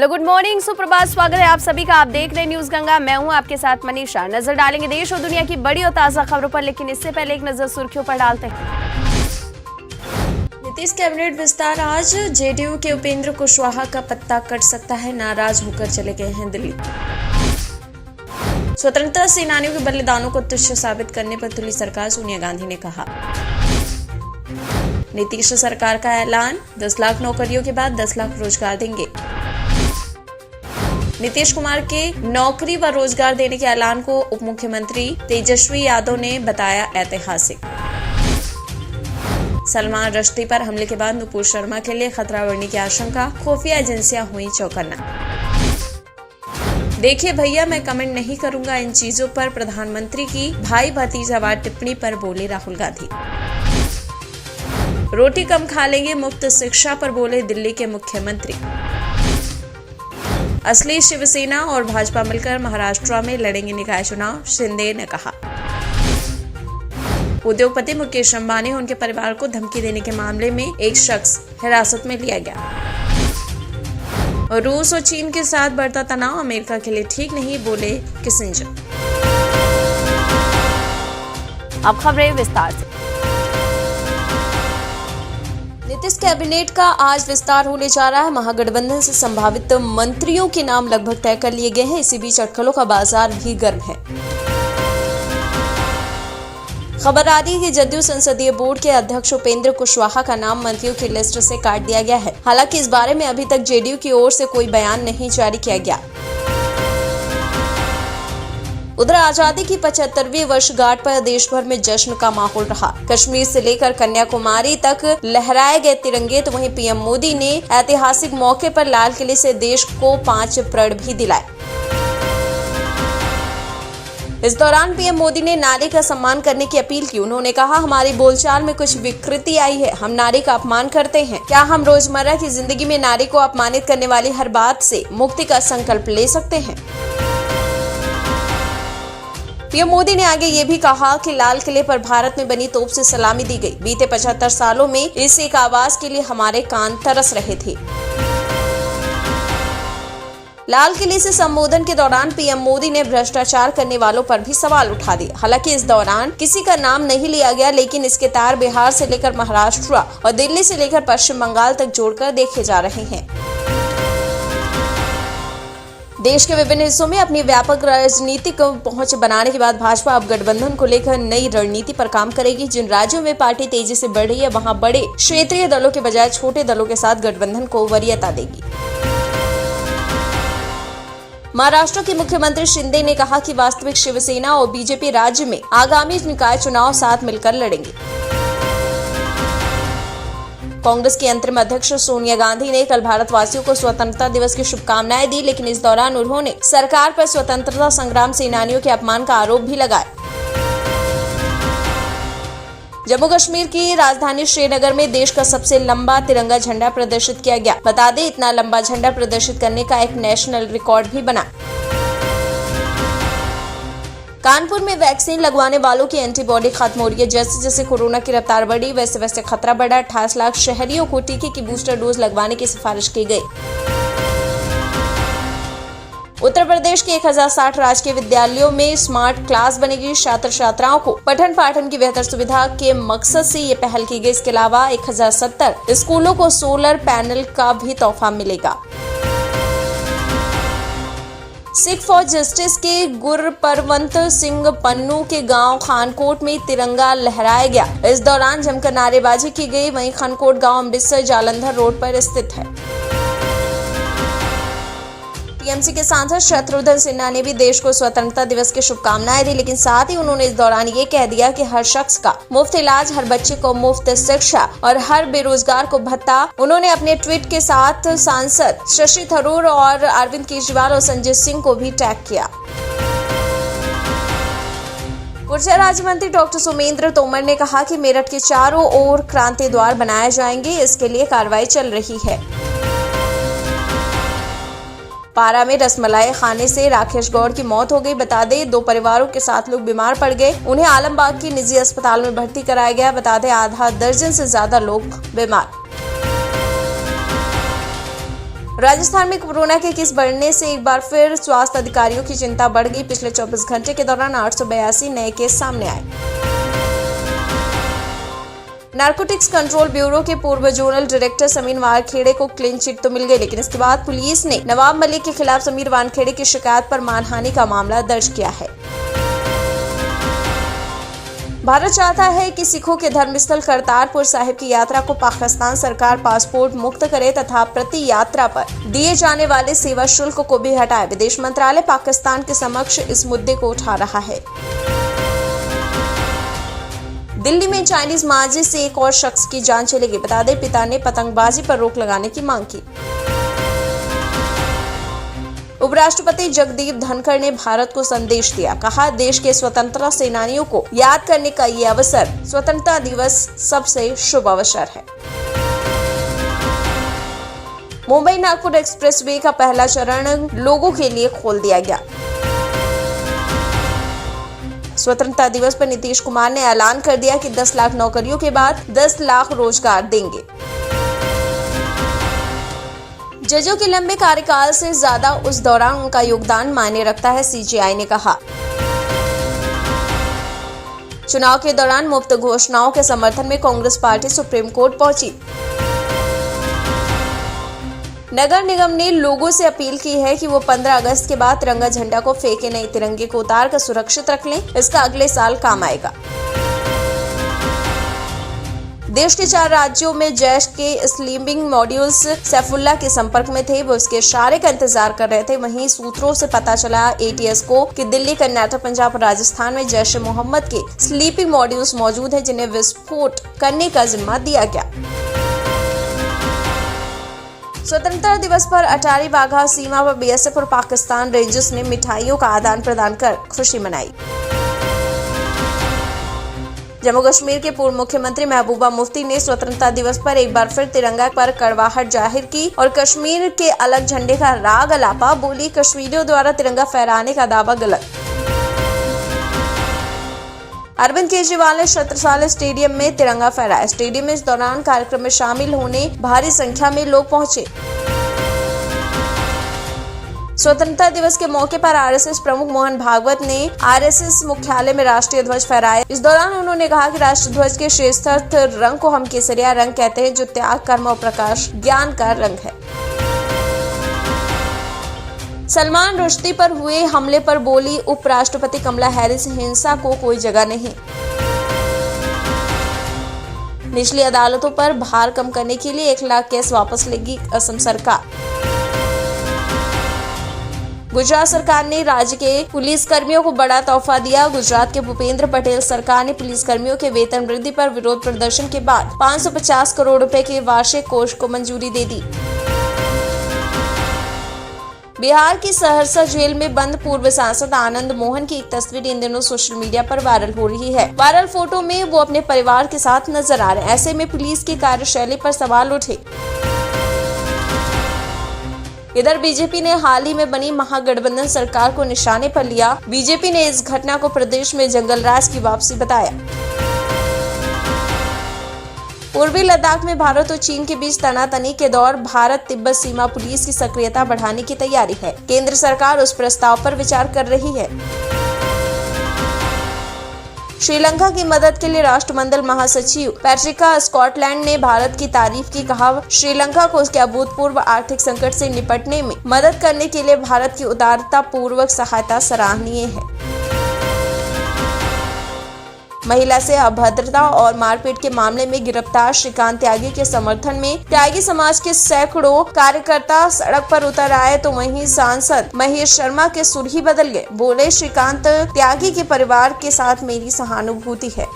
Hello, good morning, सुप्रभात, स्वागत है आप सभी का। आप देख रहे न्यूज गंगा, मैं हूं आपके साथ मनीषा। नजर डालेंगे देश और दुनिया की बड़ी और ताजा खबरों पर, लेकिन इससे पहले एक नजर सुर्खियों पर डालते हैं। नीतीश कैबिनेट विस्तार आज। जेडीयू के उपेंद्र कुशवाहा का पत्ता कट सकता है, नाराज होकर चले गए हैं दिल्ली। स्वतंत्रता सेनानियों के बलिदानों को तुच्छ साबित करने पर तुली सरकार, सोनिया गांधी ने कहा। नीतीश सरकार का ऐलान, 10 लाख नौकरियों के बाद 10 लाख रोजगार देंगे। नीतीश कुमार के नौकरी व रोजगार देने के ऐलान को उप मुख्यमंत्री तेजस्वी यादव ने बताया ऐतिहासिक। सलमान रश्दी पर हमले के बाद नुपुर शर्मा के लिए खतरा बढ़ने की आशंका, खुफिया एजेंसियां हुई चौकन्ना। देखिए भैया, मैं कमेंट नहीं करूंगा इन चीजों पर, प्रधानमंत्री की भाई भतीजावाद टिप्पणी पर बोले राहुल गांधी। रोटी कम खा लेंगे, मुफ्त शिक्षा पर बोले दिल्ली के मुख्यमंत्री। असली शिवसेना और भाजपा मिलकर महाराष्ट्र में लड़ेंगे निकाय चुनाव, शिंदे ने कहा। उद्योगपति मुकेश अंबानी और उनके परिवार को धमकी देने के मामले में एक शख्स हिरासत में लिया गया। और रूस और चीन के साथ बढ़ता तनाव अमेरिका के लिए ठीक नहीं, बोले किसिंजर। अब खबरें विस्तार से। नीतीश कैबिनेट का आज विस्तार होने जा रहा है। महागठबंधन से संभावित मंत्रियों के नाम लगभग तय कर लिए गए हैं। इसी बीच अटकलों का बाजार भी गर्म है। खबर आ रही है कि जदयू संसदीय बोर्ड के अध्यक्ष उपेंद्र कुशवाहा का नाम मंत्रियों की लिस्ट से काट दिया गया है। हालांकि इस बारे में अभी तक जेडीयू की ओर से कोई बयान नहीं जारी किया गया। उधर आजादी की 75वीं वर्षगांठ पर देश भर में जश्न का माहौल रहा। कश्मीर से लेकर कन्याकुमारी तक लहराए गए तिरंगे, तो वहीं पीएम मोदी ने ऐतिहासिक मौके पर लाल किले से देश को 5 प्रण भी दिलाए। इस दौरान पीएम मोदी ने नारी का सम्मान करने की अपील की। उन्होंने कहा, हमारी बोलचाल में कुछ विकृति आई है, हम नारी का अपमान करते हैं। क्या हम रोजमर्रा की जिंदगी में नारी को अपमानित करने वाली हर बात से मुक्ति का संकल्प ले सकते हैं? पीएम मोदी ने आगे ये भी कहा कि लाल किले पर भारत में बनी तोप से सलामी दी गई। बीते 75 सालों में इस एक आवाज के लिए हमारे कान तरस रहे थे। लाल किले से संबोधन के दौरान पीएम मोदी ने भ्रष्टाचार करने वालों पर भी सवाल उठा दिए। हालांकि इस दौरान किसी का नाम नहीं लिया गया, लेकिन इसके तार बिहार से लेकर महाराष्ट्र और दिल्ली से लेकर पश्चिम बंगाल तक जोड़कर देखे जा रहे हैं। देश के विभिन्न हिस्सों में अपनी व्यापक राजनीतिक पहुंच बनाने के बाद भाजपा अब गठबंधन को लेकर नई रणनीति पर काम करेगी। जिन राज्यों में पार्टी तेजी से बढ़ रही है, वहां बड़े क्षेत्रीय दलों के बजाय छोटे दलों के साथ गठबंधन को वरीयता देगी। महाराष्ट्र के मुख्यमंत्री शिंदे ने कहा कि वास्तविक शिवसेना और बीजेपी राज्य में आगामी निकाय चुनाव साथ मिलकर लड़ेंगे। कांग्रेस की अंतरिम अध्यक्ष सोनिया गांधी ने कल भारतवासियों को स्वतंत्रता दिवस की शुभकामनाएं दी, लेकिन इस दौरान उन्होंने सरकार पर स्वतंत्रता संग्राम सेनानियों के अपमान का आरोप भी लगाया। जम्मू कश्मीर की राजधानी श्रीनगर में देश का सबसे लंबा तिरंगा झंडा प्रदर्शित किया गया। बता दें, इतना लंबा झंडा प्रदर्शित करने का एक नेशनल रिकॉर्ड भी बना। कानपुर में वैक्सीन लगवाने वालों की एंटीबॉडी खत्म हो रही है। जैसे जैसे कोरोना की रफ्तार बढ़ी, वैसे वैसे खतरा बढ़ा। 28 लाख शहरियों को टीके की बूस्टर डोज लगवाने की सिफारिश की गई। उत्तर प्रदेश के 1060 राजकीय विद्यालयों में स्मार्ट क्लास बनेगी। छात्र छात्राओं को पठन पाठन की बेहतर सुविधा के मकसद से ये पहल की गई। इसके अलावा 1070 स्कूलों को सोलर पैनल का भी तोहफा मिलेगा। सिख फॉर जस्टिस के गुरपरवंत सिंह पन्नू के गांव खानकोट में तिरंगा लहराया गया। इस दौरान जमकर नारेबाजी की गई। वहीं खानकोट गांव अमृतसर जालंधर रोड पर स्थित है। टीएमसी के सांसद शत्रुघ्न सिन्हा ने भी देश को स्वतंत्रता दिवस की शुभकामनाएं दी, लेकिन साथ ही उन्होंने इस दौरान ये कह दिया कि हर शख्स का मुफ्त इलाज, हर बच्चे को मुफ्त शिक्षा और हर बेरोजगार को भत्ता। उन्होंने अपने ट्वीट के साथ सांसद शशि थरूर और अरविंद केजरीवाल और संजय सिंह को भी टैग किया। ऊर्जा राज्य मंत्री डॉक्टर सोमेंद्र तोमर ने कहा कि मेरठ के चारों ओर क्रांति द्वार बनाए जाएंगे। इसके लिए कार्रवाई चल रही है। पारा में रसमलाई खाने से राकेश गौड़ की मौत हो गई। बता दें, 2 परिवारों के 7 लोग बीमार पड़ गए। उन्हें आलमबाग की निजी अस्पताल में भर्ती कराया गया। बता दें, आधा दर्जन से ज्यादा लोग बीमार। राजस्थान में कोरोना के केस बढ़ने से एक बार फिर स्वास्थ्य अधिकारियों की चिंता बढ़ गई। पिछले 24 घंटे के दौरान 882 नए केस सामने आए। नारकोटिक्स कंट्रोल ब्यूरो के पूर्व जोनल डायरेक्टर समीर वानखेड़े को क्लीन चिट तो मिल गई, लेकिन इसके बाद पुलिस ने नवाब मलिक के खिलाफ समीर वानखेड़े की शिकायत पर मानहानि का मामला दर्ज किया है। भारत चाहता है कि सिखों के धर्मस्थल करतारपुर साहिब की यात्रा को पाकिस्तान सरकार पासपोर्ट मुक्त करे तथा प्रति यात्रा पर दिए जाने वाले सेवा शुल्क को भी हटाए। विदेश मंत्रालय पाकिस्तान के समक्ष इस मुद्दे को उठा रहा है। दिल्ली में चाइनीज मार्जिन से एक और शख्स की जान चली गई। बता दें, पिता ने पतंगबाजी पर रोक लगाने की मांग की। उपराष्ट्रपति जगदीप धनखड़ ने भारत को संदेश दिया। कहा, देश के स्वतंत्रता सेनानियों को याद करने का ये अवसर, स्वतंत्रता दिवस सबसे शुभ अवसर है। मुंबई नागपुर एक्सप्रेसवे का पहला चरण लोगों के लिए खोल दिया गया। स्वतंत्रता दिवस पर नीतीश कुमार ने ऐलान कर दिया कि 10 लाख नौकरियों के बाद 10 लाख रोजगार देंगे। जजों के लंबे कार्यकाल से ज्यादा उस दौरान उनका योगदान मायने रखता है, सीजेआई ने कहा। चुनाव के दौरान मुफ्त घोषणाओं के समर्थन में कांग्रेस पार्टी सुप्रीम कोर्ट पहुंची। नगर निगम ने लोगों से अपील की है कि वो 15 अगस्त के बाद तिरंगा झंडा को फेंके नहीं, तिरंगे को उतार कर सुरक्षित रख लें, इसका अगले साल काम आएगा। देश के 4 राज्यों में जैश के स्लीपिंग मॉड्यूल्स सैफुल्ला के संपर्क में थे, वो उसके इशारे का इंतजार कर रहे थे। वहीं सूत्रों से पता चला एटीएस को कि दिल्ली, कर्नाटक, पंजाब और राजस्थान में जैश ए मोहम्मद के स्लीपिंग मॉड्यूल्स मौजूद हैं, जिन्हें विस्फोट करने का जिम्मा दिया गया। स्वतंत्रता दिवस पर अटारी वाघा सीमा पर बीएसएफ और पाकिस्तान रेंजर्स ने मिठाइयों का आदान प्रदान कर खुशी मनाई। जम्मू कश्मीर के पूर्व मुख्यमंत्री महबूबा मुफ्ती ने स्वतंत्रता दिवस पर एक बार फिर तिरंगा पर कड़वाहट जाहिर की और कश्मीर के अलग झंडे का राग अलापा। बोली, कश्मीरियों द्वारा तिरंगा फहराने का दावा गलत। अरविंद केजरीवाल ने छत्रसाल स्टेडियम में तिरंगा फहराया। स्टेडियम में इस दौरान कार्यक्रम में शामिल होने भारी संख्या में लोग पहुंचे। स्वतंत्रता दिवस के मौके पर आरएसएस प्रमुख मोहन भागवत ने आरएसएस मुख्यालय में राष्ट्रीय ध्वज फहराया। इस दौरान उन्होंने कहा कि राष्ट्रीय ध्वज के श्रेष्ठ रंग को हम केसरिया रंग कहते हैं, जो त्याग, कर्म और प्रकाश ज्ञान का रंग है। सलमान रुश्दी पर हुए हमले पर बोली उपराष्ट्रपति कमला हैरिस, हिंसा को कोई जगह नहीं। निचली अदालतों पर भार कम करने के लिए 1 लाख केस वापस लेगी असम सरकार। गुजरात सरकार ने राज्य के पुलिस कर्मियों को बड़ा तोहफा दिया। गुजरात के भूपेंद्र पटेल सरकार ने पुलिस कर्मियों के वेतन वृद्धि पर विरोध प्रदर्शन के बाद 550 करोड़ रुपए के वार्षिक कोष को मंजूरी दे दी। बिहार की सहरसा जेल में बंद पूर्व सांसद आनंद मोहन की एक तस्वीर इन दिनों सोशल मीडिया पर वायरल हो रही है। वायरल फोटो में वो अपने परिवार के साथ नजर आ रहे हैं। ऐसे में पुलिस की कार्यशैली पर सवाल उठे। इधर बीजेपी ने हाल ही में बनी महागठबंधन सरकार को निशाने पर लिया। बीजेपी ने इस घटना को प्रदेश में जंगल राज की वापसी बताया। पूर्वी लद्दाख में भारत और चीन के बीच तनातनी के दौर भारत तिब्बत सीमा पुलिस की सक्रियता बढ़ाने की तैयारी है। केंद्र सरकार उस प्रस्ताव पर विचार कर रही है। श्रीलंका की मदद के लिए राष्ट्रमंडल महासचिव पैट्रिका स्कॉटलैंड ने भारत की तारीफ की। कहा, श्रीलंका को उसके अभूतपूर्व आर्थिक संकट से निपटने में मदद करने के लिए भारत की उदारता पूर्वक सहायता सराहनीय है। महिला से अभद्रता और मारपीट के मामले में गिरफ्तार श्रीकांत त्यागी के समर्थन में त्यागी समाज के सैकड़ों कार्यकर्ता सड़क पर उतर आए, तो वहीं सांसद महेश शर्मा के सुर ही बदल गए। बोले, श्रीकांत त्यागी के परिवार के साथ मेरी सहानुभूति है।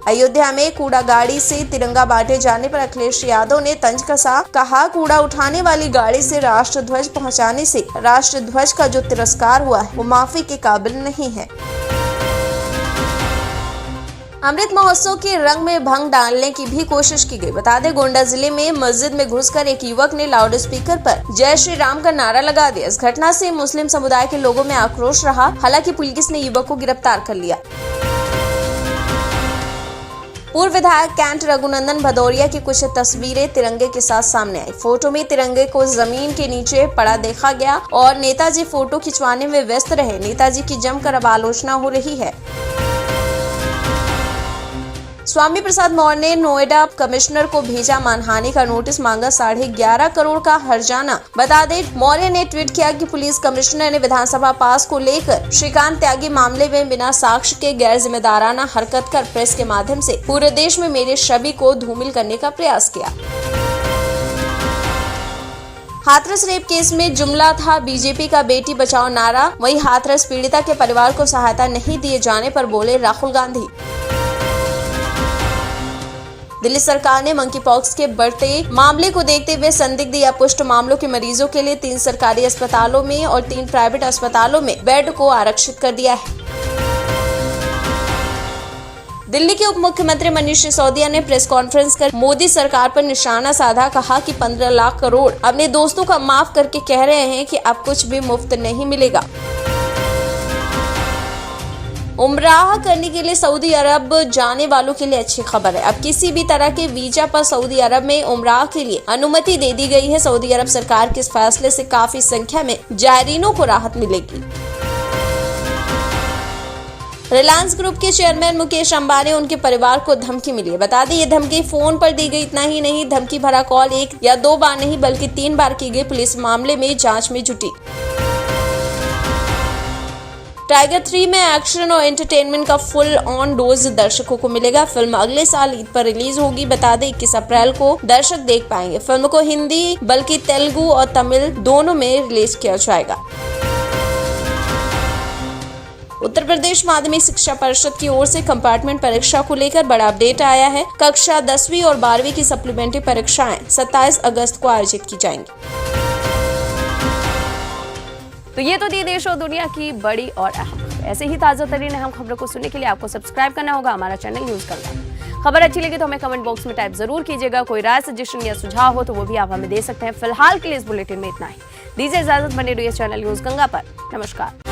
अयोध्या में कूड़ा गाड़ी से तिरंगा बांटे जाने पर अखिलेश यादव ने तंज कसा। कहा, कूड़ा उठाने वाली गाड़ी से राष्ट्र ध्वज पहुंचाने से राष्ट्र ध्वज का जो तिरस्कार हुआ है वो माफी के काबिल नहीं है। अमृत महोत्सव के रंग में भंग डालने की भी कोशिश की गई। बता दें, गोंडा जिले में मस्जिद में घुसकर एक युवक ने लाउड स्पीकर पर जय श्री राम का नारा लगा दिया। इस घटना से मुस्लिम समुदाय के लोगों में आक्रोश रहा। हालांकि पुलिस ने युवक को गिरफ्तार कर लिया। पूर्व विधायक कैंट रघुनंदन भदौरिया की कुछ तस्वीरें तिरंगे के साथ सामने आई। फोटो में तिरंगे को जमीन के नीचे पड़ा देखा गया और नेताजी फोटो खिंचवाने में व्यस्त रहे। नेताजी की जमकर अब आलोचना हो रही है। स्वामी प्रसाद मौर्य ने नोएडा कमिश्नर को भेजा मानहानि का नोटिस, मांगा 11.5 करोड़ का हर्जाना। बता दें, मौर्य ने ट्वीट किया कि पुलिस कमिश्नर ने विधानसभा पास को लेकर श्रीकांत त्यागी मामले में बिना साक्ष्य के गैर जिम्मेदाराना हरकत कर प्रेस के माध्यम से पूरे देश में मेरे छवि को धूमिल करने का प्रयास किया। हाथरस रेप केस में जुमला था बीजेपी का बेटी बचाओ नारा। वहीं हाथरस पीड़िता के परिवार को सहायता नहीं दिए जाने पर बोले राहुल गांधी। दिल्ली सरकार ने मंकी पॉक्स के बढ़ते मामले को देखते हुए संदिग्ध या पुष्ट मामलों के मरीजों के लिए 3 सरकारी अस्पतालों में और 3 प्राइवेट अस्पतालों में बेड को आरक्षित कर दिया है। दिल्ली के उप मुख्यमंत्री मनीष सिसोदिया ने प्रेस कॉन्फ्रेंस कर मोदी सरकार पर निशाना साधा, कहा कि 15 लाख करोड़ अपने दोस्तों का माफ करके कह रहे हैं कि अब कुछ भी मुफ्त नहीं मिलेगा। उम्राह करने के लिए सऊदी अरब जाने वालों के लिए अच्छी खबर है। अब किसी भी तरह के वीजा पर सऊदी अरब में उम्राह के लिए अनुमति दे दी गई है। सऊदी अरब सरकार के इस फैसले से काफी संख्या में जायरीनों को राहत मिलेगी। रिलायंस ग्रुप के चेयरमैन मुकेश अंबानी उनके परिवार को धमकी मिली है। बता दें, ये धमकी फोन पर दी गई। इतना ही नहीं, धमकी भरा कॉल 1 या 2 बार नहीं बल्कि 3 बार की गई। पुलिस मामले में जांच में जुटी। टाइगर 3 में एक्शन और एंटरटेनमेंट का फुल ऑन डोज दर्शकों को मिलेगा। फिल्म अगले साल ईद पर रिलीज होगी। बता दें, 21 अप्रैल को दर्शक देख पाएंगे। फिल्म को हिंदी बल्कि तेलुगु और तमिल दोनों में रिलीज किया जाएगा। उत्तर प्रदेश माध्यमिक शिक्षा परिषद की ओर से कंपार्टमेंट परीक्षा को लेकर बड़ा अपडेट आया है। कक्षा 10वीं और 12वीं की सप्लीमेंट्री परीक्षाएं 27 अगस्त को आयोजित की जाएंगी। तो ये तो थी देश और दुनिया की बड़ी और अहम। ऐसे ही ताजा तरीन अहम खबरों को सुनने के लिए आपको सब्सक्राइब करना होगा हमारा चैनल न्यूज गंगा। खबर अच्छी लगी तो हमें कमेंट बॉक्स में टाइप जरूर कीजिएगा। कोई राय, सजेशन या सुझाव हो तो वो भी आप हमें दे सकते हैं। फिलहाल के लिए इस बुलेटिन में इतना ही। दीजिए इजाजत, बने रहिए चैनल न्यूज गंगा पर। नमस्कार।